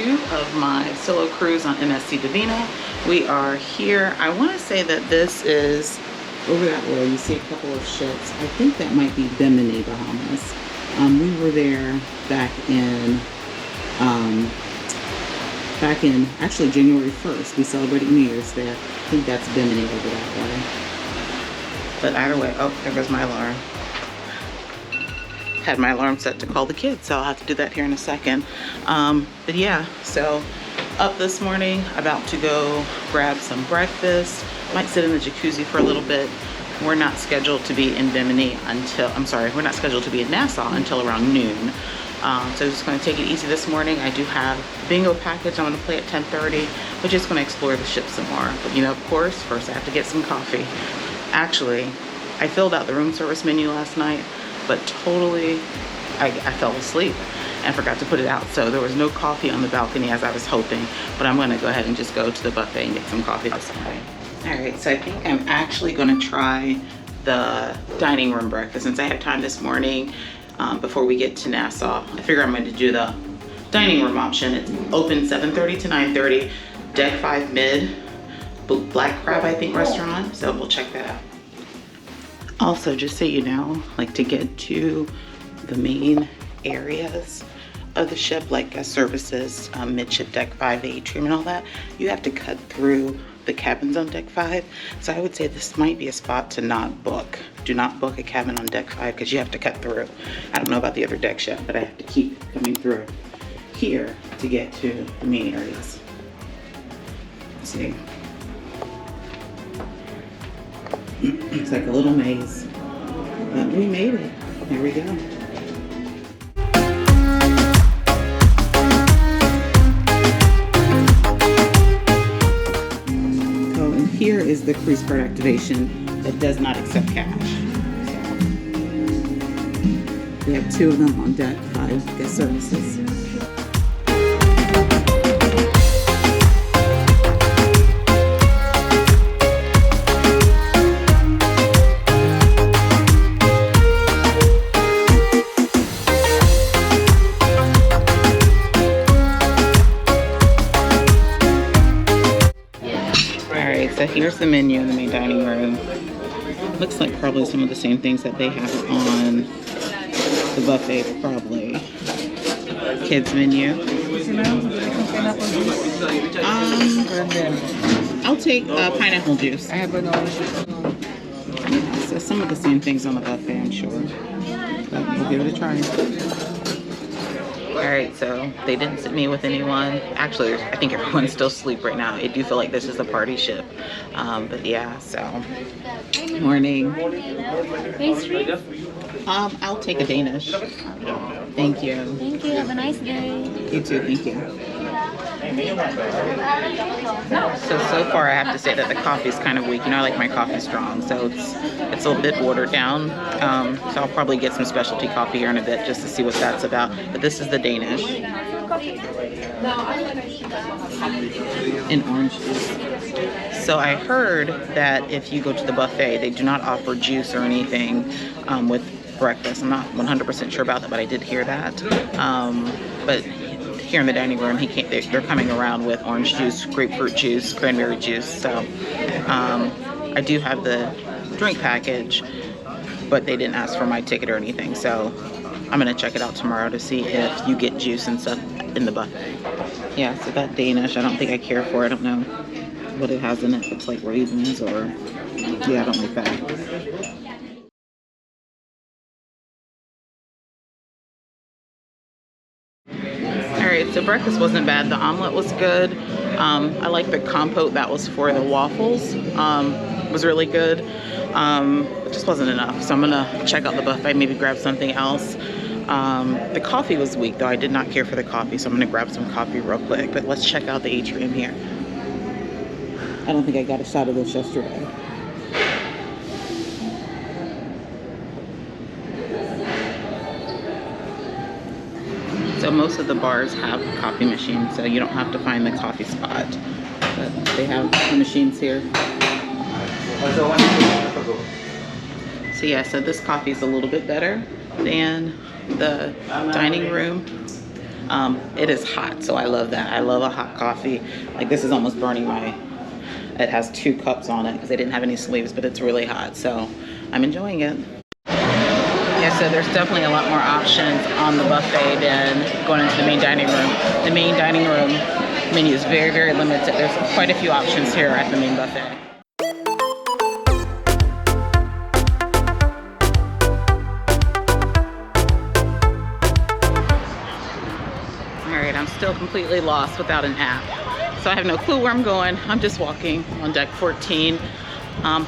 2 of my solo cruise on MSC Divina. We are here. I want to say that this is over that way. You see a couple of ships. I think that might be Bimini, Bahamas. We were there back in actually January 1st. We celebrated New Year's there. I think that's Bimini over that way. But either way, oh, there goes my alarm. Had my alarm set to call the kids, so I'll have to do that here in a second. But yeah, so up this morning, about to go grab some breakfast. Might sit in the jacuzzi for a little bit. We're not scheduled to be in Bimini until, we're not scheduled to be in Nassau until around noon. So just gonna take it easy this morning. I do have a bingo package I'm gonna play at 10:30. We're just gonna explore the ship some more. But you know, of course, first I have to get some coffee. Actually, I filled out the room service menu last night, but totally, I fell asleep and forgot to put it out. So there was no coffee on the balcony as I was hoping, but I'm gonna go ahead and just go to the buffet and get some coffee this morning. All right, so I think I'm actually gonna try the dining room breakfast since I have time this morning before we get to Nassau. I figure I'm going to do the dining room option. It's open 7:30 to 9:30, deck 5 mid, Black Crab, I think, restaurant. So we'll check that out. Also, just so you know, like to get to the main areas of the ship, like guest services, midship deck 5, the atrium and all that, you have to cut through the cabins on deck 5. So I would say this might be a spot to not book. Do not book a cabin on deck 5 because you have to cut through. I don't know about the other decks yet, but I have to keep coming through here to get to the main areas. Let's see. It's like a little maze, but we made it. Here we go. Oh, and here is the cruise card activation that does not accept cash. So we have 2 of them on deck 5 guest services. So here's the menu in the main dining room. Looks like probably some of the same things that they have on the buffet, probably. Kids menu. I'll take pineapple juice. I have banana juice. Yeah, so some of the same things on the buffet, I'm sure. But we'll give it a try. Alright, so they didn't sit me with anyone. Actually, I think everyone's still asleep right now. I do feel like this is a party ship. But yeah, so. Morning. Pastry? I'll take a Danish. Thank you. Thank you. Have a nice day. You too, thank you. So far I have to say that the coffee is kind of weak. You know, I like my coffee strong, so it's a little bit watered down. So I'll probably get some specialty coffee here in a bit just to see what that's about. But this is the Danish. In orange juice. So I heard that if you go to the buffet, they do not offer juice or anything with breakfast. I'm not 100% sure about that, but I did hear that. But here in the dining room, they're coming around with orange juice, grapefruit juice, cranberry juice. So I do have the drink package, but they didn't ask for my ticket or anything. So I'm gonna check it out tomorrow to see if you get juice and stuff in the buffet. Yeah, so that Danish, I don't think I care for. I don't know what it has in it. It's like raisins or, yeah, I don't like that. Alright, so breakfast wasn't bad. The omelet was good. I like the compote that was for the waffles. Was really good. It just wasn't enough. So I'm gonna check out the buffet, maybe grab something else. The coffee was weak though. I did not care for the coffee, so I'm gonna grab some coffee real quick. But let's check out the atrium here. I don't think I got a shot of this yesterday. So most of the bars have coffee machines, so you don't have to find the coffee spot. But they have the machines here. So yeah, so this coffee is a little bit better than the dining room. It is hot, so I love that. I love a hot coffee. Like this is almost burning my, it has 2 cups on it because they didn't have any sleeves, but it's really hot, so I'm enjoying it. Yeah, so there's definitely a lot more options on the buffet than going into the main dining room. The main dining room menu is very, very limited. There's quite a few options here at the main buffet. I'm still completely lost without an app, so I have no clue where I'm going. I'm just walking on deck 14,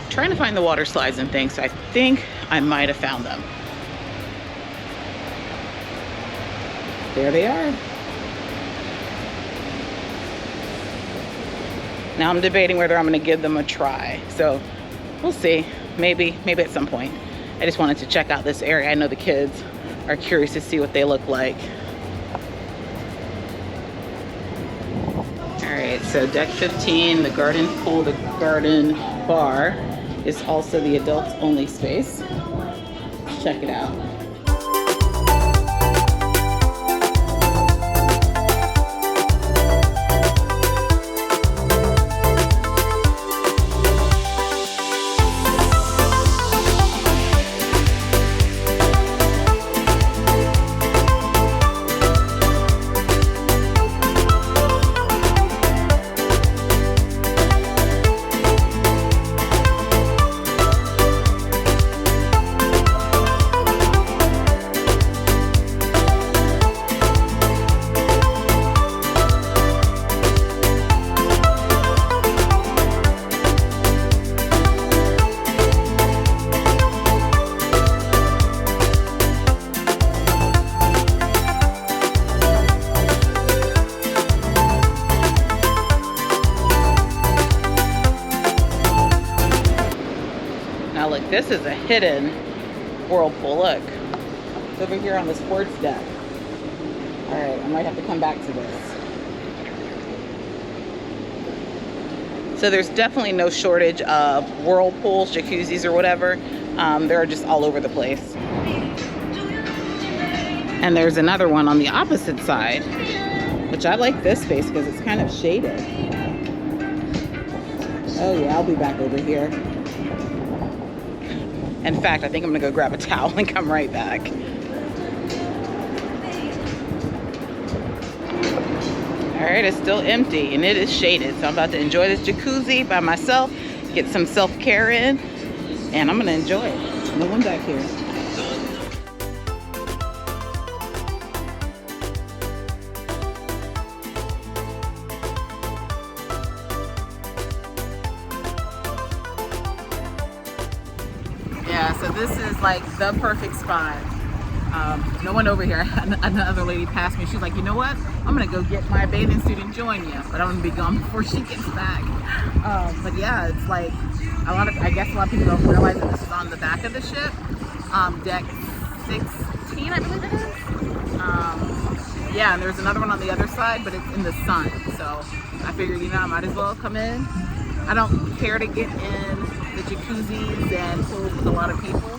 trying to find the water slides and things. So I think I might have found them. There they are. Now I'm debating whether I'm going to give them a try, so we'll see. Maybe at some point. I just wanted to check out this area. I know the kids are curious to see what they look like. Alright, so deck 15, the garden pool, the garden bar is also the adults only space. Let's check it out. Now look, this is a hidden whirlpool. Look, it's over here on the sports deck. All right, I might have to come back to this. So there's definitely no shortage of whirlpools, jacuzzis, or whatever. They're just all over the place. And there's another one on the opposite side, which I like this space because it's kind of shaded. Oh yeah, I'll be back over here. In fact, I think I'm gonna go grab a towel and come right back. All right, it's still empty and it is shaded. So I'm about to enjoy this jacuzzi by myself, get some self-care in, and I'm gonna enjoy it. No one back here. Yeah, so this is like the perfect spot. No one over here. Another lady passed me. She's like, you know what? I'm gonna go get my bathing suit and join you, but I'm gonna be gone before she gets back. But yeah, it's like I guess a lot of people don't realize that this is on the back of the ship. Deck 16, I believe it is. Yeah, and there's another one on the other side, but it's in the sun. So I figured, you know, I might as well come in. I don't care to get in the jacuzzis and pools with a lot of people.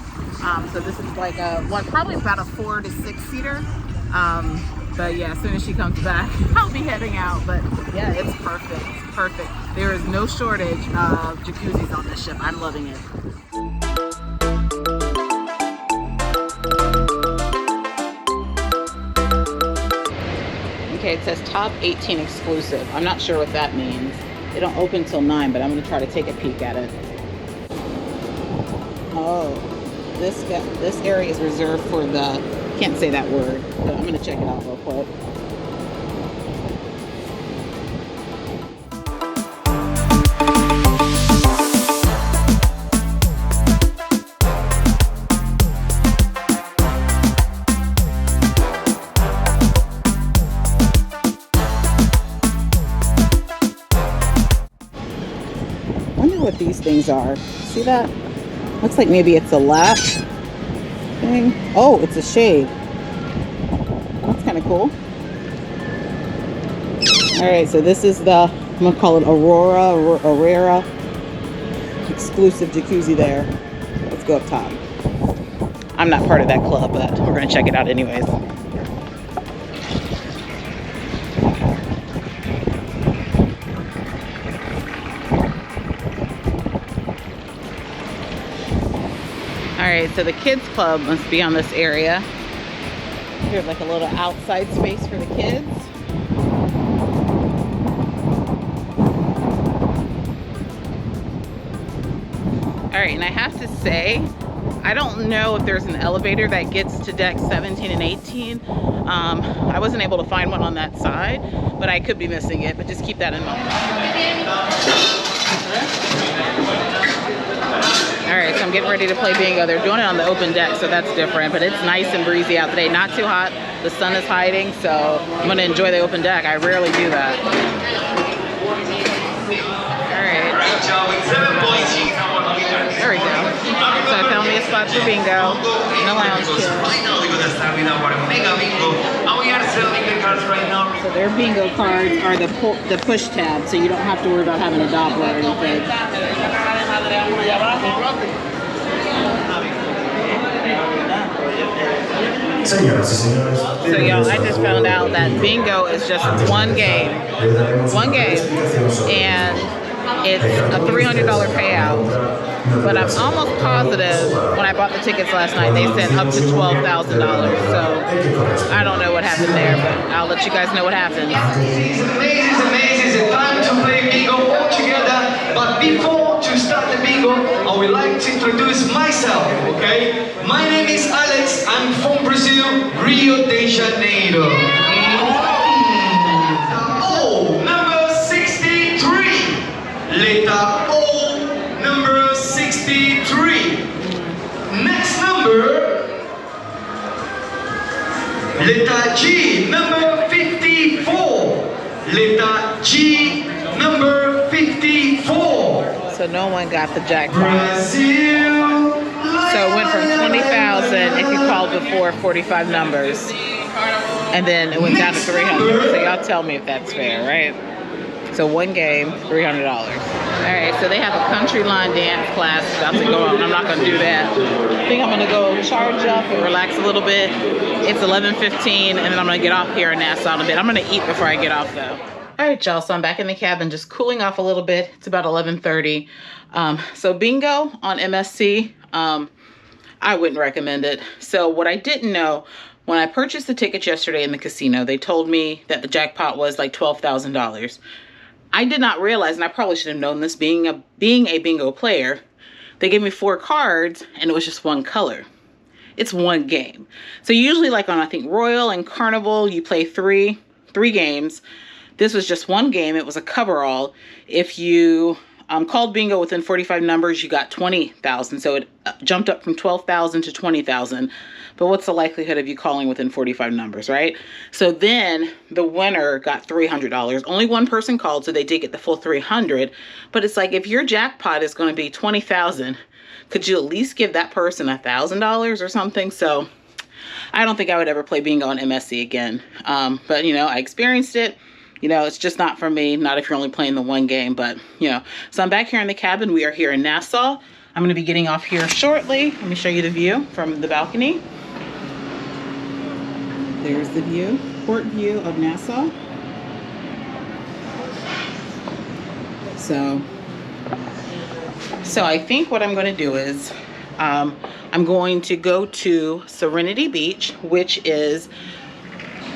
So this is like probably about a 4 to 6 seater. But yeah, as soon as she comes back, I'll be heading out. But yeah, it's perfect. It's perfect. There is no shortage of jacuzzis on this ship. I'm loving it. Okay, it says top 18 exclusive. I'm not sure what that means. They don't open till 9, but I'm gonna try to take a peek at it. Oh, this area is reserved for the, can't say that word, but I'm gonna check it out real quick. I wonder what these things are. See that? Looks like maybe it's a lap thing. Oh, it's a shade. That's kind of cool. All right, so this is the, I'm gonna call it Aurora exclusive jacuzzi there. Let's go up top. I'm not part of that club, but we're gonna check it out anyways. right, so the kids club must be on this area. Here's like a little outside space for the kids. All right, and I have to say, I don't know if there's an elevator that gets to deck 17 and 18. I wasn't able to find one on that side, but I could be missing it, but just keep that in mind. All right, so I'm getting ready to play bingo. They're doing it on the open deck, so that's different, but it's nice and breezy out today. Not too hot, the sun is hiding, so I'm gonna enjoy the open deck. I rarely do that. All right. There we go. So I found me a spot for bingo in the lounge chair. So their bingo cards are the push tab, so you don't have to worry about having a Doppler or anything. So y'all, I just found out that bingo is just one game, and it's a $300 payout. But I'm almost positive when I bought the tickets last night, they said up to $12,000. So I don't know what happened there, but I'll let you guys know what happens. It's amazing. It's time to play bingo all together. But before to start the bingo, I would like to introduce myself, okay? My name is Alex. I'm from Brazil, Rio de Janeiro. O, number 63. Letter O. 63. Next number, letter G, number 54. Letter G, number 54. So no one got the jackpot. Brazil. So it went from 20,000 if you called before 45 numbers, and then it went down to 300. So y'all tell me if that's fair, right? So one game, $300. All right, so they have a country line dance class about to go on. I'm not gonna do that. I think I'm gonna go charge up and relax a little bit. It's 11:15, and then I'm gonna get off here in Nassau in a bit. I'm gonna eat before I get off though. All right, y'all, so I'm back in the cabin, just cooling off a little bit. It's about 11:30. So bingo on MSC, I wouldn't recommend it. So what I didn't know, when I purchased the tickets yesterday in the casino, they told me that the jackpot was like $12,000. I did not realize, and I probably should have known this, being a bingo player, they gave me 4 cards and it was just one color. It's one game. So usually like on, I think, Royal and Carnival, you play three games. This was just one game. It was a coverall. If you called bingo within 45 numbers, you got 20,000. So it jumped up from 12,000 to 20,000. But what's the likelihood of you calling within 45 numbers, right? So then the winner got $300. Only one person called, so they did get the full 300. But it's like, if your jackpot is going to be 20,000, could you at least give that person $1,000 or something? So I don't think I would ever play bingo on MSC again. But you know, I experienced it. You know, it's just not for me. Not if you're only playing the one game, but you know. So I'm back here in the cabin. We are here in Nassau. I'm going to be getting off here shortly. Let me show you the view from the balcony. There's the view, port view of Nassau. So I think what I'm going to do is I'm going to go to Serenity Beach, which is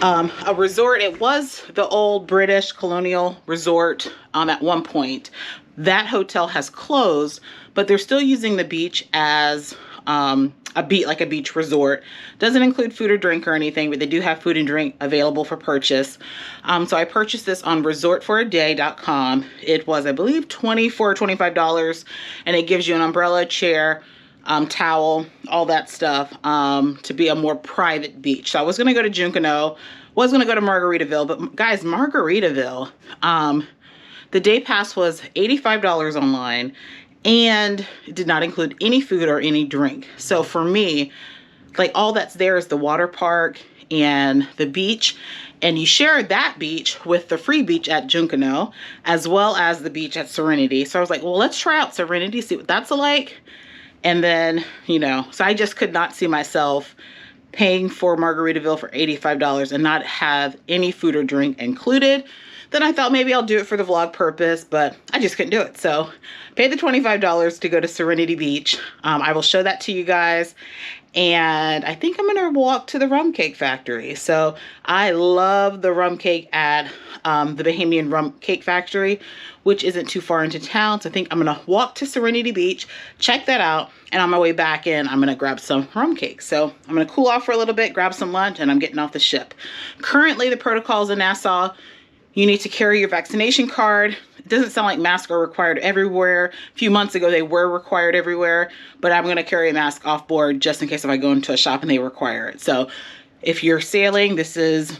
a resort. It was the old British colonial resort at one point. That hotel has closed, but they're still using the beach as a beach resort. Doesn't include food or drink or anything, but they do have food and drink available for purchase. So I purchased this on resortforaday.com. It was, I believe, $24 or $25, and it gives you an umbrella, chair, towel, all that stuff, to be a more private beach. So I was gonna go to Junkanoo, was gonna go to Margaritaville, but guys, Margaritaville, the day pass was $85 online, and it did not include any food or any drink. So for me, like, all that's there is the water park and the beach, and you share that beach with the free beach at Junkanoo, as well as the beach at Serenity. So I was like, well, let's try out Serenity, see what that's like. And then, you know, so I just could not see myself paying for Margaritaville for $85 and not have any food or drink included. then I thought maybe I'll do it for the vlog purpose, but I just couldn't do it. So paid the $25 to go to Serenity Beach. I will show that to you guys. And I think I'm gonna walk to the rum cake factory. So I love the rum cake at the Bahamian Rum Cake Factory, which isn't too far into town. So I think I'm gonna walk to Serenity Beach, check that out, and on my way back in, I'm gonna grab some rum cake. So I'm gonna cool off for a little bit, grab some lunch, and I'm getting off the ship. Currently, the protocols in Nassau, you need to carry your vaccination card. It doesn't sound like masks are required everywhere. A few months ago, they were required everywhere, but I'm gonna carry a mask off board just in case if I go into a shop and they require it. So if you're sailing, this is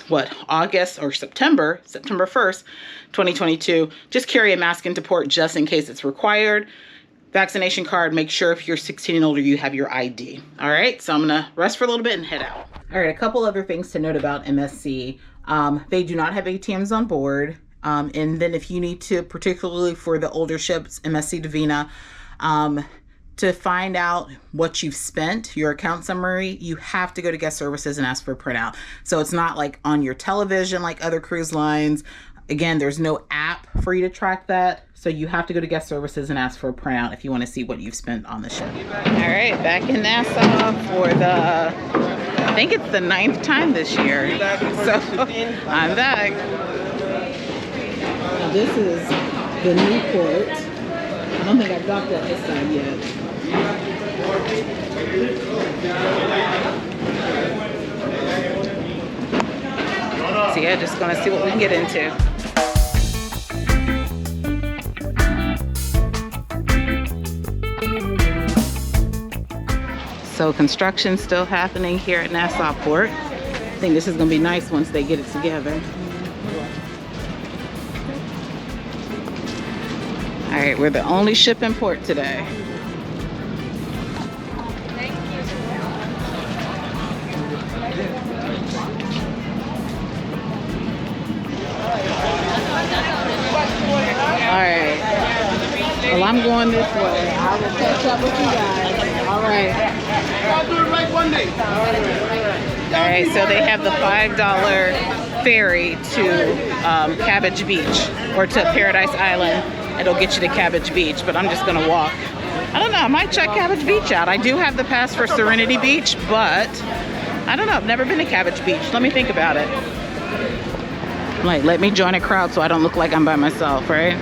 what, August or September 1st, 2022, just carry a mask into port just in case it's required. Vaccination card, make sure if you're 16 and older, you have your ID. All right, so I'm gonna rest for a little bit and head out. All right, a couple other things to note about MSC. They do not have ATMs on board. And then if you need to, particularly for the older ships, MSC Divina, to find out what you've spent, your account summary, you have to go to guest services and ask for a printout. So it's not like on your television like other cruise lines. Again, there's no app for you to track that. So you have to go to guest services and ask for a printout if you want to see what you've spent on the ship. All right, back in Nassau for the, I think it's the 9th time this year. So I'm back. Now this is the new port. I don't think I've docked at this side yet. So yeah, just gonna see what we can get into. So construction's still happening here at Nassau Port. I think this is gonna be nice once they get it together. All right, we're the only ship in port today. All right. Well, I'm going this way. I will catch up with you guys. All right. I'll do it right one day. All right, so they have the $5 ferry to Cabbage Beach or to Paradise Island. It'll get you to Cabbage Beach, but I'm just gonna walk. I don't know, I might check Cabbage Beach out. I do have the pass for Serenity Beach, but I don't know, I've never been to Cabbage Beach. Let me think about it. Like, let me join a crowd so I don't look like I'm by myself, right?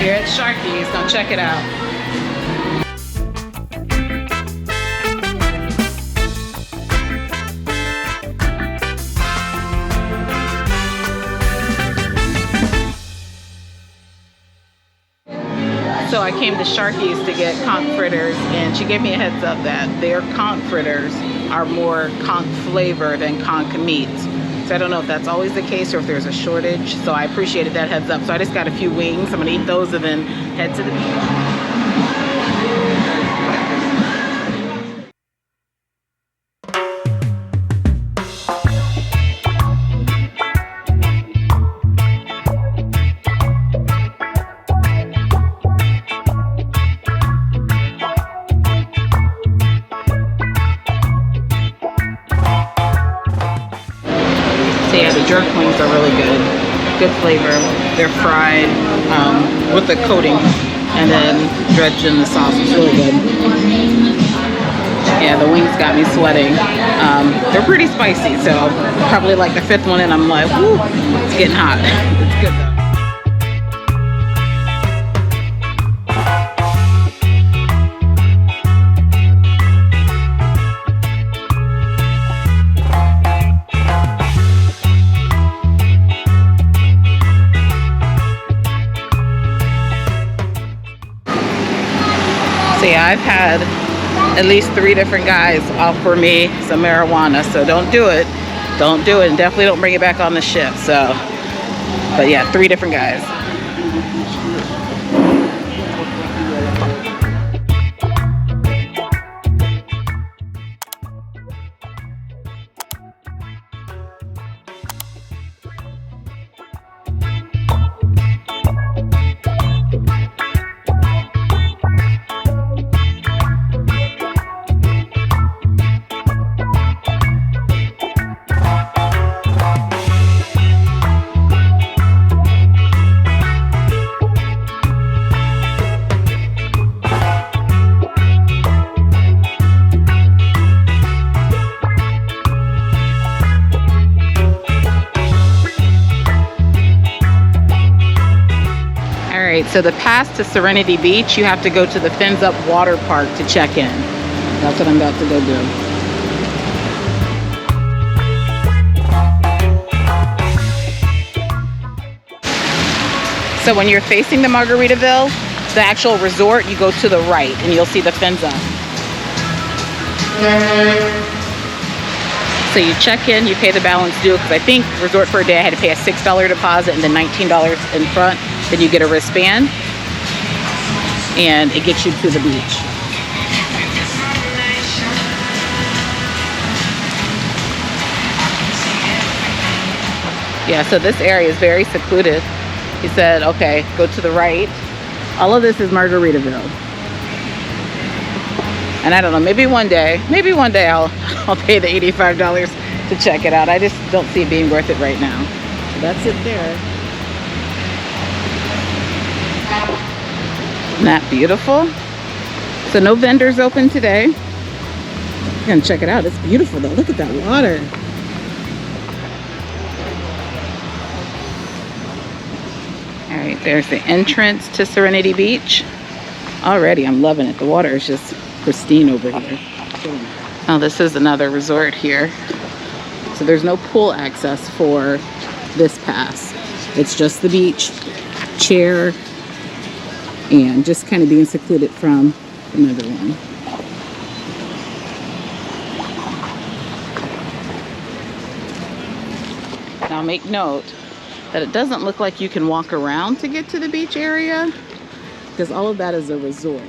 Here at Sharkees, go check it out. So I came to Sharkees to get conch fritters, and she gave me a heads up that their conch fritters are more conch flavor than conch meat. So I don't know if that's always the case or if there's a shortage. So I appreciated that heads up. So I just got a few wings. I'm gonna eat those and then head to the beach. So yeah, the jerk wings are really good. Good flavor. They're fried with the coating and then dredged in the sauce. It's really good. Yeah, the wings got me sweating. They're pretty spicy, so probably like the 5th one and I'm like, whoo, it's getting hot. It's good though. So yeah, I've had at least 3 different guys offer me some marijuana, so don't do it. Don't do it, and definitely don't bring it back on the ship. So, but yeah, 3 different guys. right, so the pass to Serenity Beach, you have to go to the Fins Up Water Park to check in. That's what I'm about to go do. So when you're facing the Margaritaville, the actual resort, you go to the right and you'll see the Fins Up. So you check in, you pay the balance due, because I think Resort for a Day I had to pay a $6 deposit and then $19 in front. Then you get a wristband and it gets you to the beach. Yeah, so this area is very secluded. He said, okay, go to the right. All of this is Margaritaville. And I don't know, maybe one day I'll pay the $85 to check it out. I just don't see it being worth it right now. So that's it there. Isn't that beautiful? So no vendors open today. I'm gonna check it out. It's beautiful though. Look at that water. All right, there's the entrance to Serenity Beach. Already, I'm loving it. The water is just pristine over here. Now this is another resort here. So there's no pool access for this pass. It's just the beach, chair, and just kind of being secluded from another one. Now make note that it doesn't look like you can walk around to get to the beach area, because all of that is a resort.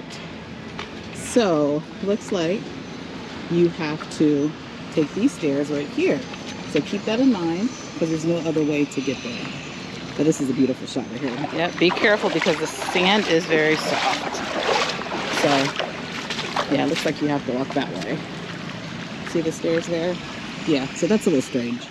So looks like you have to take these stairs right here. So keep that in mind, because there's no other way to get there. But this is a beautiful shot right here. Yeah, be careful because the sand is very soft. So yeah, it looks like you have to walk that way. See the stairs there? Yeah, so that's a little strange.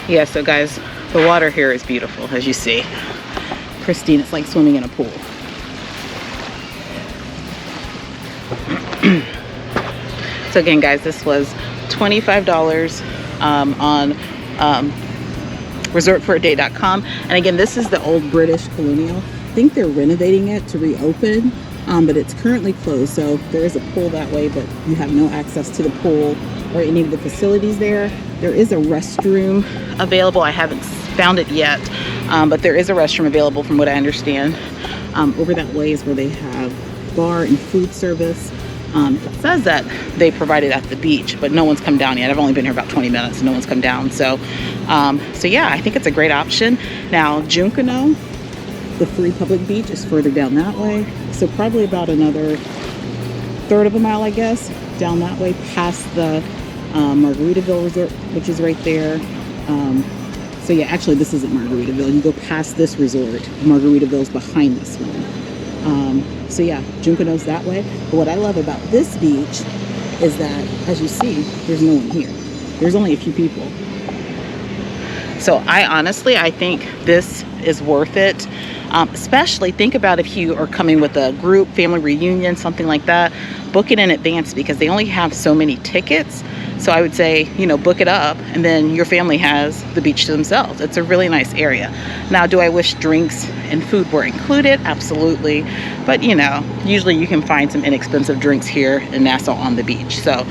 Yeah, so guys, the water here is beautiful, as you see. Pristine, it's like swimming in a pool. So again, guys, this was $25 on resortforaday.com. And again, this is the old British Colonial. I think they're renovating it to reopen, but it's currently closed. So there is a pool that way, but you have no access to the pool or any of the facilities there. There is a restroom available. I haven't found it yet, but there is a restroom available from what I understand. Over that way is where they have bar and food service. It says that they provide it at the beach, but no one's come down yet. I've only been here about 20 minutes and no one's come down. So yeah, I think it's a great option. Now, Junkanoo, the free public beach, is further down that way. So probably about another third of a mile, I guess, down that way past the Margaritaville Resort, which is right there. So yeah, actually this isn't Margaritaville. You go past this resort. Margaritaville's behind this one. So yeah, Junkanoo's that way. But what I love about this beach is that, as you see, there's no one here. There's only a few people. So I think this is worth it. Especially think about if you are coming with a group, family reunion, something like that. Book it in advance because they only have so many tickets. So I would say, you know, book it up and then your family has the beach to themselves. It's a really nice area. Now, do I wish drinks and food were included? Absolutely. But, you know, usually you can find some inexpensive drinks here in Nassau on the beach. So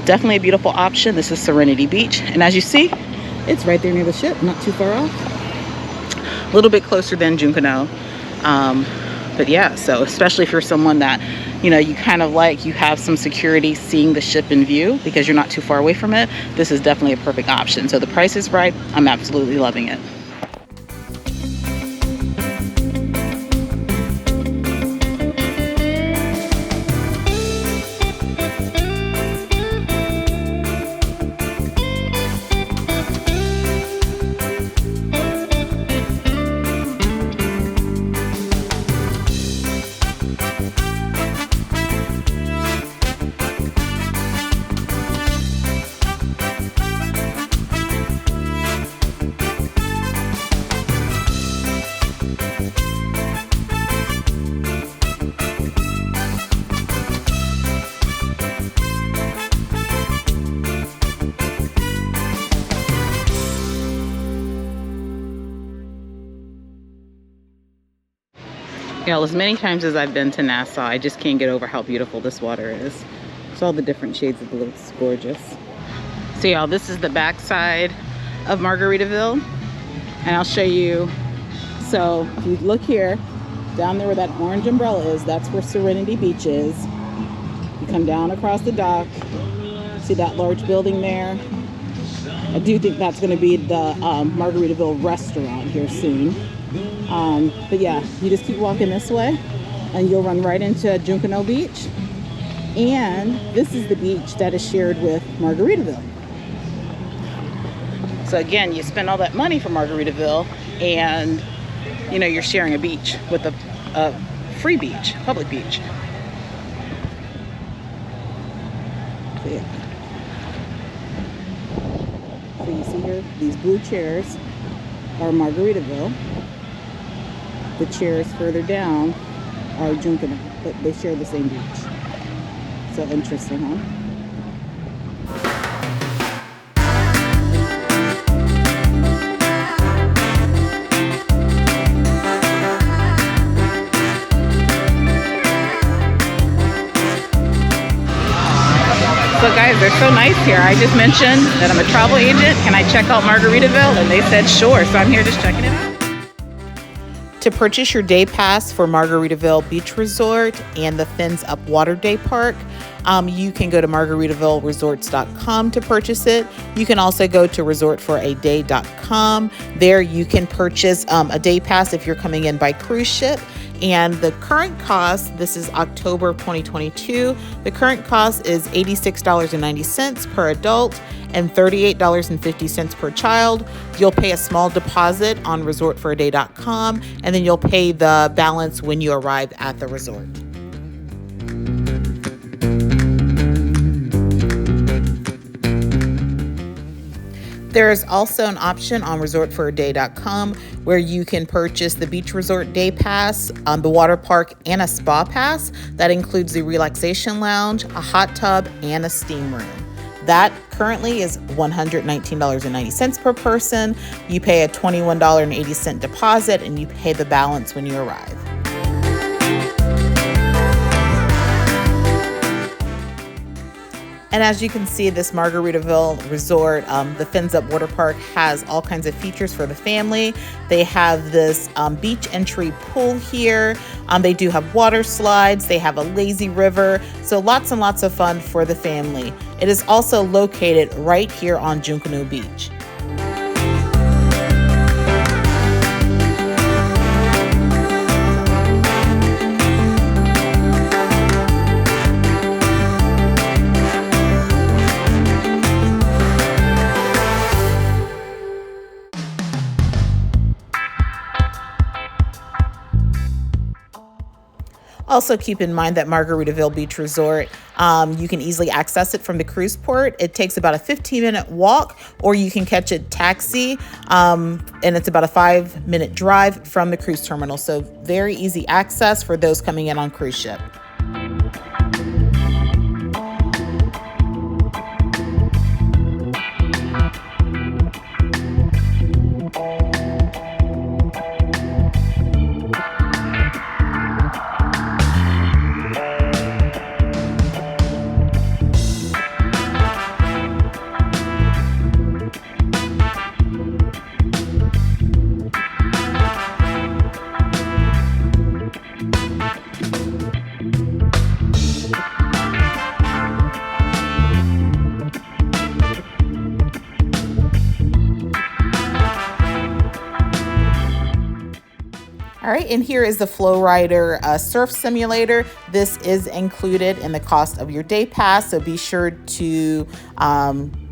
definitely a beautiful option. This is Serenity Beach. And as you see, it's right there near the ship, not too far off. A little bit closer than Junkanoo. But yeah, so especially if you're someone that, you know, you kind of like, you have some security seeing the ship in view because you're not too far away from it, this is definitely a perfect option. So the price is right. I'm absolutely loving it. Y'all, as many times as I've been to Nassau, I just can't get over how beautiful this water is. It's all the different shades of blue. It's gorgeous. So y'all, this is the backside of Margaritaville, and I'll show you. So if you look here, down there where that orange umbrella is, that's where Serenity Beach is. You come down across the dock, see that large building there? I do think that's going to be the Margaritaville restaurant here soon. But yeah, you just keep walking this way and you'll run right into Junkanoo Beach. And this is the beach that is shared with Margaritaville. So again, you spend all that money for Margaritaville and you know you're sharing a beach with a free beach, public beach. So, yeah. So you see here, these blue chairs are Margaritaville. The chairs further down are Junkanoo, but they share the same beach. So interesting, huh? So guys, they're so nice here. I just mentioned that I'm a travel agent. Can I check out Margaritaville? And they said sure. So I'm here just checking it out. To purchase your day pass for Margaritaville Beach Resort and the Fins Up Water Day Park, you can go to margaritavilleresorts.com to purchase it. You can also go to resortforaday.com. There you can purchase a day pass if you're coming in by cruise ship. And the current cost, this is October of 2022, the current cost is $86.90 per adult and $38.50 per child. You'll pay a small deposit on resortforaday.com, and then you'll pay the balance when you arrive at the resort. There is also an option on resortforaday.com where you can purchase the beach resort day pass, the water park, and a spa pass. That includes the relaxation lounge, a hot tub, and a steam room. That currently is $119.90 per person. You pay a $21.80 deposit, and you pay the balance when you arrive. And as you can see, this Margaritaville Resort, the Fins Up Water Park, has all kinds of features for the family. They have this beach entry pool here. They do have water slides. They have a lazy river. So lots and lots of fun for the family. It is also located right here on Junkanoo Beach. Also keep in mind that Margaritaville Beach Resort, you can easily access it from the cruise port. It takes about a 15-minute walk, or you can catch a taxi, and it's about a 5-minute drive from the cruise terminal. So very easy access for those coming in on cruise ship. All right, and here is the Flow Rider surf simulator. This is included in the cost of your day pass, so be sure to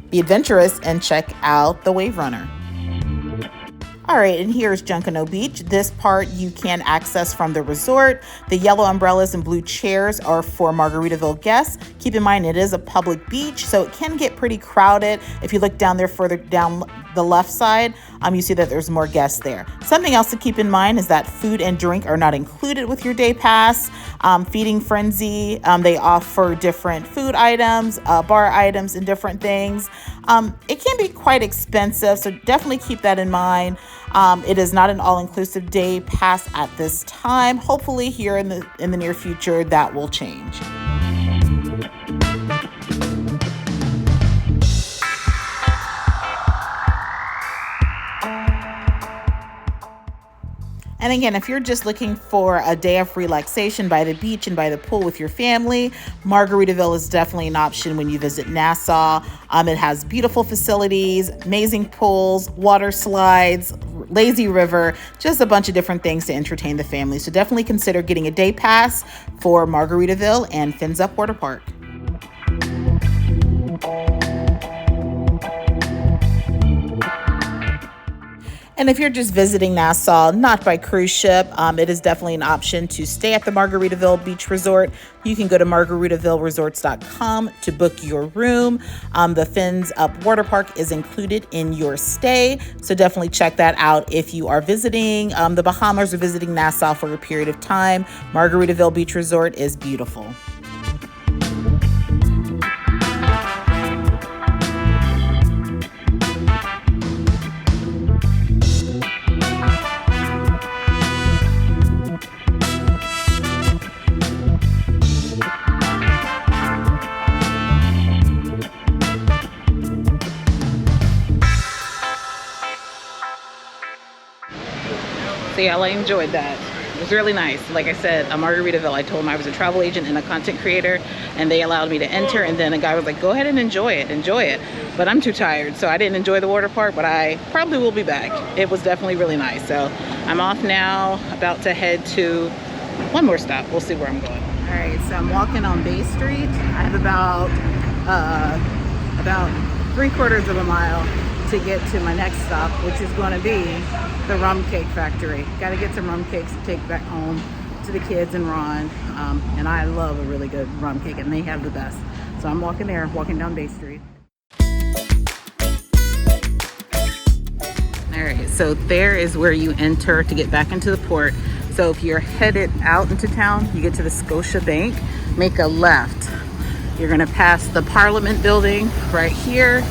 be adventurous and check out the Wave Runner. All right, and here's Junkanoo Beach. This part you can access from the resort. The yellow umbrellas and blue chairs are for Margaritaville guests. Keep in mind it is a public beach, so it can get pretty crowded. If you look down there further down the left side, you see that there's more guests there. Something else to keep in mind is that food and drink are not included with your day pass. Feeding Frenzy, they offer different food items, bar items, and different things. It can be quite expensive, so definitely keep that in mind. It is not an all-inclusive day pass at this time. Hopefully here in the near future that will change. And again, if you're just looking for a day of relaxation by the beach and by the pool with your family, Margaritaville is definitely an option when you visit Nassau. It has beautiful facilities, amazing pools, water slides, lazy river, just a bunch of different things to entertain the family. So definitely consider getting a day pass for Margaritaville and Fins Up Water Park. And if you're just visiting Nassau, not by cruise ship, it is definitely an option to stay at the Margaritaville Beach Resort. You can go to margaritavilleresorts.com to book your room. The Fins Up Water Park is included in your stay, so definitely check that out if you are visiting the Bahamas or visiting Nassau for a period of time. Margaritaville Beach Resort is beautiful. So yeah, I enjoyed that. It was really nice. Like I said, a Margaritaville, I told them I was a travel agent and a content creator, and they allowed me to enter, and then a guy was like, go ahead and enjoy it. But I'm too tired, so I didn't enjoy the water park, but I probably will be back. It was definitely really nice. So I'm off now, about to head to one more stop. We'll see where I'm going. All right, so I'm walking on Bay Street. I have about 3/4 of a mile to get to my next stop, which is going to be the rum cake factory. Got to get some rum cakes to take back home to the kids and Ron. And I love a really good rum cake, and they have the best. So I'm walking down Bay Street. All right, so there is where you enter to get back into the port. So if you're headed out into town, you get to the Scotia Bank, make a left. You're gonna pass the Parliament building right here,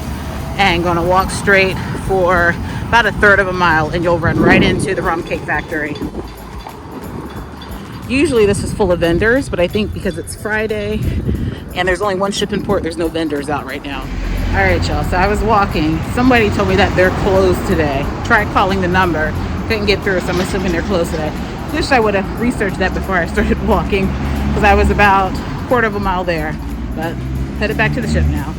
and gonna walk straight for about 1/3 of a mile, and you'll run right into the rum cake factory. Usually this is full of vendors, but I think because it's Friday and there's only one ship in port, there's no vendors out right now. All right, y'all, so I was walking. Somebody told me that they're closed today. Tried calling the number, couldn't get through, so I'm assuming they're closed today. Wish I would have researched that before I started walking, because I was about 1/4 of a mile there, but headed back to the ship now.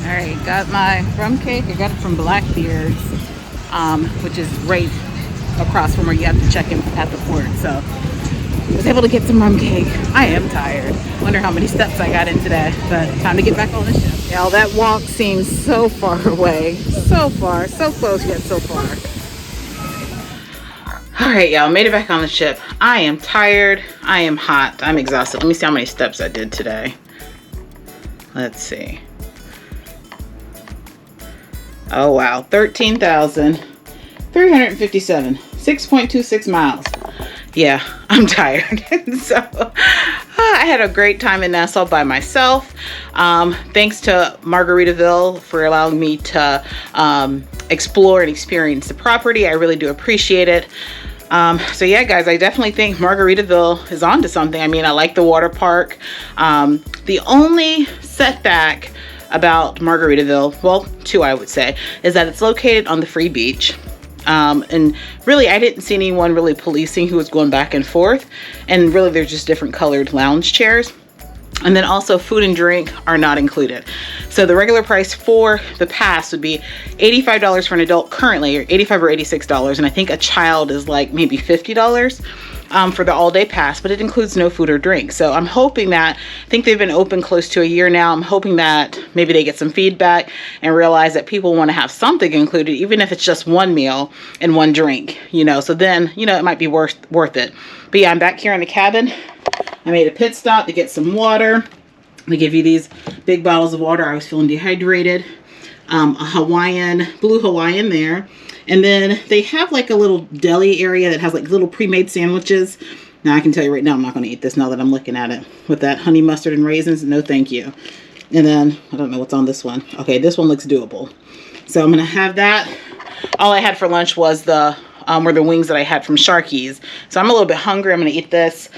All right, got my rum cake. I got it from Blackbeard's, which is right across from where you have to check in at the port. So I was able to get some rum cake. I am tired. Wonder how many steps I got in today, but time to get back on the ship. Y'all, that walk seems so far away. So far, so close yet so far. All right, y'all, made it back on the ship. I am tired. I am hot. I'm exhausted. Let me see how many steps I did today. Let's see. Oh wow, 13,357, 6.26 miles. Yeah, I'm tired. So I had a great time in Nassau by myself. Thanks to Margaritaville for allowing me to explore and experience the property. I really do appreciate it. So yeah, guys, I definitely think Margaritaville is onto something. I mean, I like the water park. The only setback about Margaritaville, well, two I would say, is that it's located on the free beach. And really, I didn't see anyone really policing who was going back and forth. And really, there's just different colored lounge chairs. And then also food and drink are not included. So the regular price for the pass would be $85 for an adult currently, or $85 or $86. And I think a child is like maybe $50 for the all day pass, but it includes no food or drink. So I'm hoping that, I think they've been open close to a year now. I'm hoping that maybe they get some feedback and realize that people want to have something included, even if it's just one meal and one drink, you know, so then, you know, it might be worth it. But yeah, I'm back here in the cabin. I made a pit stop to get some water. They give you these big bottles of water. I was feeling dehydrated. A blue Hawaiian there. And then they have like a little deli area that has like little pre-made sandwiches. Now I can tell you right now, I'm not going to eat this now that I'm looking at it. With that honey mustard and raisins, no thank you. And then, I don't know what's on this one. Okay, this one looks doable. So I'm going to have that. All I had for lunch was the were the wings that I had from Sharkees. So I'm a little bit hungry. I'm gonna eat this.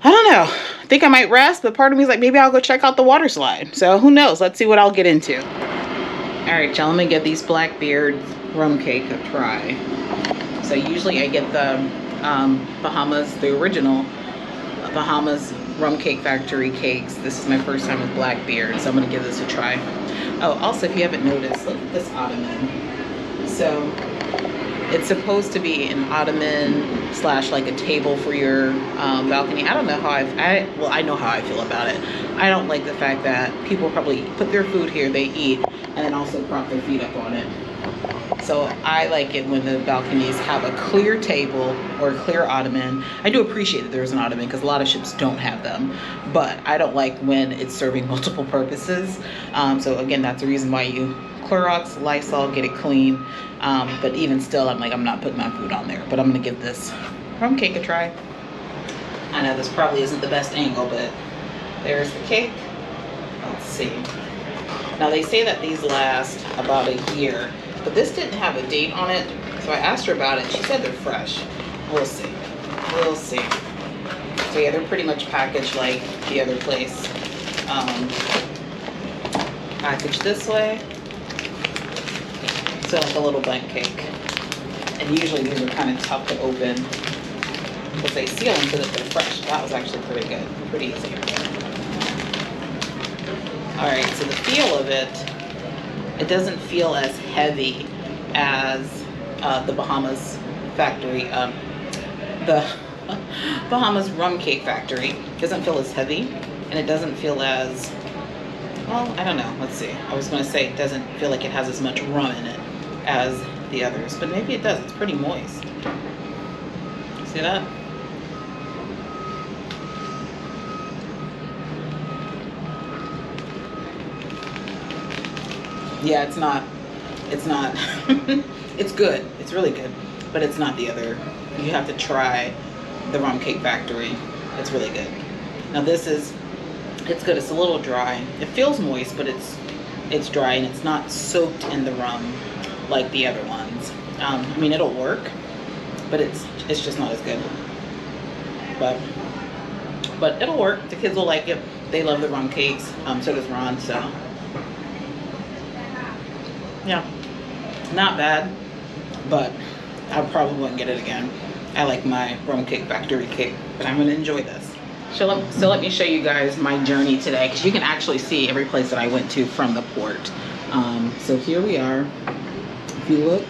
I don't know. I think I might rest, but part of me is like, maybe I'll go check out the water slide. So who knows? Let's see what I'll get into. All right, y'all, let me give these Blackbeard rum cake a try. So usually I get the Bahamas, the original Bahamas Rum Cake Factory cakes. This is my first time with Blackbeard, so I'm gonna give this a try. Oh, also, if you haven't noticed, look at this ottoman. So it's supposed to be an ottoman slash like a table for your balcony. I don't know how I know how I feel about it. I don't like the fact that people probably put their food here, they eat, and then also prop their feet up on it. So I like it when the balconies have a clear table or a clear ottoman. I do appreciate that there's an ottoman because a lot of ships don't have them, but I don't like when it's serving multiple purposes. So again, that's the reason why you Clorox, Lysol, get it clean. But even still, I'm not putting my food on there, but I'm gonna give this rum cake a try. I know this probably isn't the best angle, but there's the cake. Let's see. Now they say that these last about a year, but this didn't have a date on it, so I asked her about it. She said they're fresh. We'll see. We'll see. So yeah, they're pretty much packaged like the other place. Packaged this way. So like a little blank cake. And usually these are kind of tough to open because they seal them so that they're fresh. That was actually pretty good. Pretty easy. Alright, so the feel of it, it doesn't feel as heavy as the Bahamas factory, the Bahamas Rum Cake Factory. It doesn't feel as heavy, and it doesn't feel as, well, I don't know, let's see. I was going to say it doesn't feel like it has as much rum in it as the others, but maybe it does. It's pretty moist. See that? Yeah, it's not, it's good, it's really good, but it's not the other. You have to try the Rum Cake Factory. It's really good. Now this is, it's good. It's a little dry. It feels moist, but it's dry, and it's not soaked in the rum like the other ones. I mean, it'll work, but it's just not as good. But it'll work. The kids will like it. They love the rum cakes. So does Ron. So. Yeah, not bad, but I probably wouldn't get it again. I like my Rum Cake Factory cake, but I'm gonna enjoy this. So let me show you guys my journey today, because you can actually see every place that I went to from the port. So here we are. If you look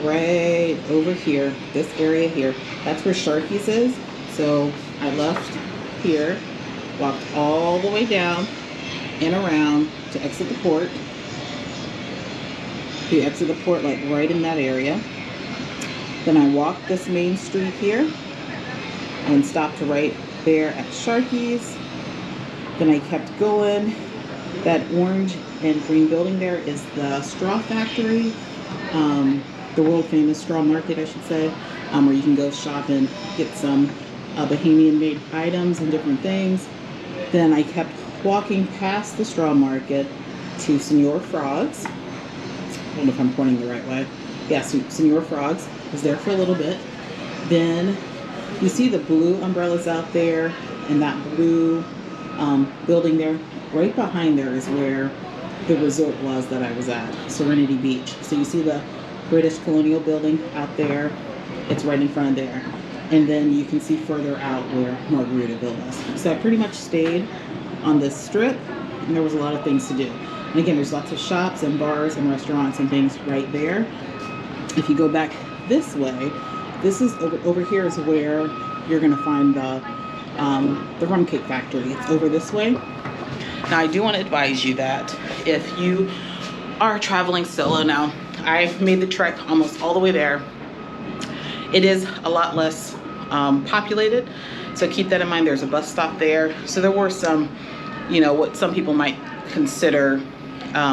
right over here, this area here, that's where Sharkees is. So I left here, walked all the way down and around to exit the port. You exit the port like right in that area. Then I walked this main street here and stopped right there at Sharkees. Then I kept going. That orange and green building there is the straw factory, the world famous straw market, I should say, where you can go shop and get some Bahamian made items and different things. Then I kept walking past the straw market to Senor Frogs. I don't know if I'm pointing the right way. Yeah, Senor Frogs. Was there for a little bit. Then you see the blue umbrellas out there and that blue building there. Right behind there is where the resort was that I was at, Serenity Beach. So you see the British Colonial building out there. It's right in front of there. And then you can see further out where Margaritaville is. So I pretty much stayed on this strip, and there was a lot of things to do. And again, there's lots of shops and bars and restaurants and things right there. If you go back this way, this is over here is where you're gonna find the Rum Cake Factory. It's over this way. Now I do want to advise you that if you are traveling solo, now I've made the trek almost all the way there. It is a lot less populated, so keep that in mind. There's a bus stop there. So there were some, what some people might consider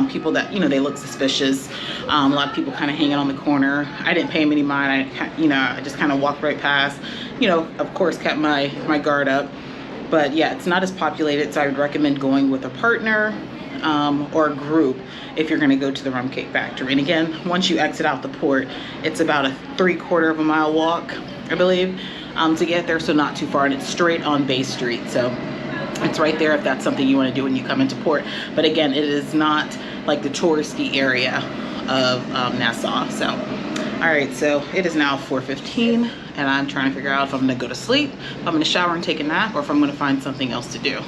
people that, they look suspicious. A lot of people kind of hanging on the corner. I didn't pay them any mind. I just kind of walked right past, of course kept my guard up. But yeah, it's not as populated, so I would recommend going with a partner or a group if you're going to go to the rum cake factory. And again, once you exit out the port, it's about a 3/4 of a mile walk, I believe, to get there, so not too far, and it's straight on Bay Street, so it's right there if that's something you want to do when you come into port. But again, it is not like the touristy area of Nassau. So all right, so it is now 4:15 and I'm trying to figure out if I'm gonna go to sleep, if I'm gonna shower and take a nap, or if I'm gonna find something else to do.